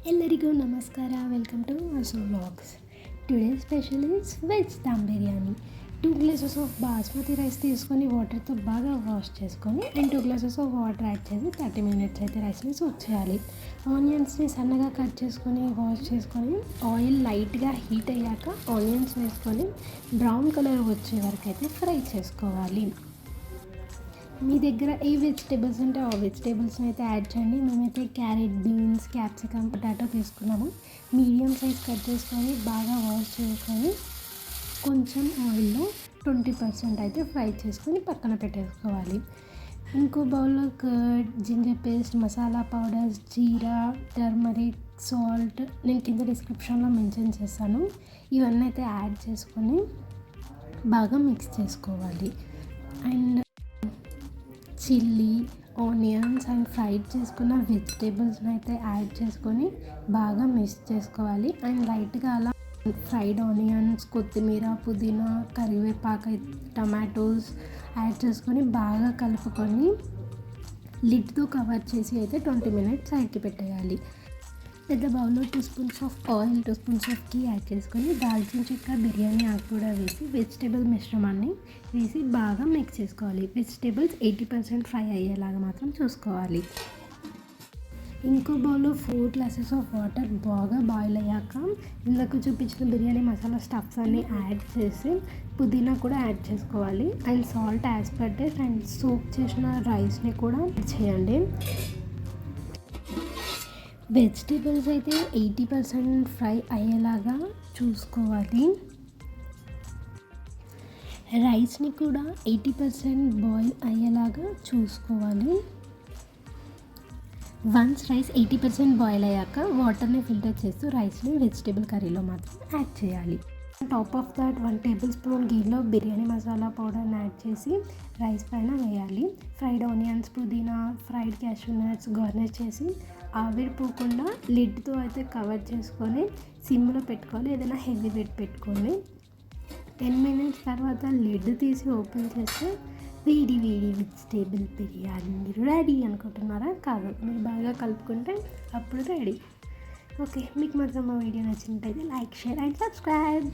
ಎಲ್ಲರಿಗೂ ನಮಸ್ಕಾರ. Welcome to ಅಸೋ vlogs. Today special is veg dum biryani. 2 glasses of basmati rice తీసుకొని వాటర్తో బాగా వాష్ చేసుకొని and 2 glasses of water add చేసి 30 మినిట్స్ అయితే రైస్ని సోక్ చేయాలి. ఆనియన్స్ని సన్నగా కట్ చేసుకొని వాష్ చేసుకొని ఆయిల్ లైట్గా హీట్ అయ్యాక ఆనియన్స్ వేసుకొని బ్రౌన్ కలర్ వచ్చే వరకు అయితే ఫ్రై చేసుకోవాలి. మీ దగ్గర ఏ వెజిటేబుల్స్ ఉంటే ఆ వెజిటేబుల్స్ని అయితే యాడ్ చేయండి. మేమైతే క్యారెట్, బీన్స్, క్యాప్సికమ్, పొటాటో తీసుకున్నాము. మీడియం సైజ్ కట్ చేసుకొని బాగా వాష్ చేసుకొని కొంచెం ఆయిల్లో 20% అయితే ఫ్రై చేసుకొని పక్కన పెట్టేసుకోవాలి. ఇంకో బౌల్లో curd, ginger paste, masala powders, jeera, turmeric, salt నేను కింద డిస్క్రిప్షన్లో మెన్షన్ చేస్తాను. ఇవన్నీ అయితే యాడ్ చేసుకొని బాగా మిక్స్ చేసుకోవాలి. And chilli, onions and fried చేసుకున్న వెజిటేబుల్స్ని అయితే యాడ్ చేసుకొని బాగా మిక్స్ చేసుకోవాలి. అండ్ లైట్గా అలా ఫ్రైడ్ ఆనియన్స్, కొత్తిమీర, పుదీనా, కరివేపాకు, టమాటోస్ యాడ్ చేసుకొని బాగా కలుపుకొని లిడ్తో కవర్ చేసి అయితే 20 మినిట్స్ సైడ్కి పెట్టేయాలి. పెద్ద బౌల్లో 2 spoons of oil, 2 spoons of ghee add చేసుకొని దాల్చిన చెక్క, బిర్యానీ ఆకు కూడా వేసి వెజిటేబుల్ మిశ్రమాన్ని వేసి బాగా మిక్స్ చేసుకోవాలి. వెజిటేబుల్స్ 80% ఫ్రై అయ్యేలాగా మాత్రం చూసుకోవాలి. ఇంకో బౌల్లో 4 గ్లాసెస్ ఆఫ్ వాటర్ బాగా బాయిల్ అయ్యాక ఇందాక చూపించిన బిర్యానీ మసాలా స్టఫ్స్ అన్ని యాడ్ చేసి పుదీనా కూడా యాడ్ చేసుకోవాలి. And salt as per taste and soak చేసిన రైస్ని కూడా యాడ్ చేయండి. వెజిటేబుల్స్ అయితే 80% ఫ్రై అయ్యేలాగా చూసుకోవాలి. రైస్ని కూడా 80% బాయిల్ అయ్యేలాగా చూసుకోవాలి. వన్స్ రైస్ 80% బాయిల్ అయ్యాక వాటర్ని ఫిల్టర్ చేస్తూ రైస్ని వెజిటేబుల్ కర్రీలో మాత్రం యాడ్ చేయాలి. Top of that 1 tablespoon ఘీలో బిర్యానీ మసాలా పౌడర్ని యాడ్ చేసి రైస్ పైన వేయాలి. ఫ్రైడ్ ఆనియన్స్, పుదీనా, ఫ్రైడ్ క్యాష్యూ నట్స్ గార్నిష్ చేసి ఆవిరి పోకుండా లిడ్తో అయితే కవర్ చేసుకొని సిమ్లో పెట్టుకోవాలి. ఏదైనా హెవీ వెయిట్ పెట్టుకోండి. 10 మినిట్స్ తర్వాత లిడ్ తీసి ఓపెన్ చేస్తే వేడి వేడి వెజిటేబుల్ బిర్యానీ రెడీ అనుకుంటున్నారా? కాదు, మీరు బాగా కలుపుకుంటే అప్పుడు రెడీ. ఓకే, మీకు మాత్రం మా వీడియో నచ్చినట్టయితే లైక్, షేర్ అండ్ సబ్స్క్రైబ్.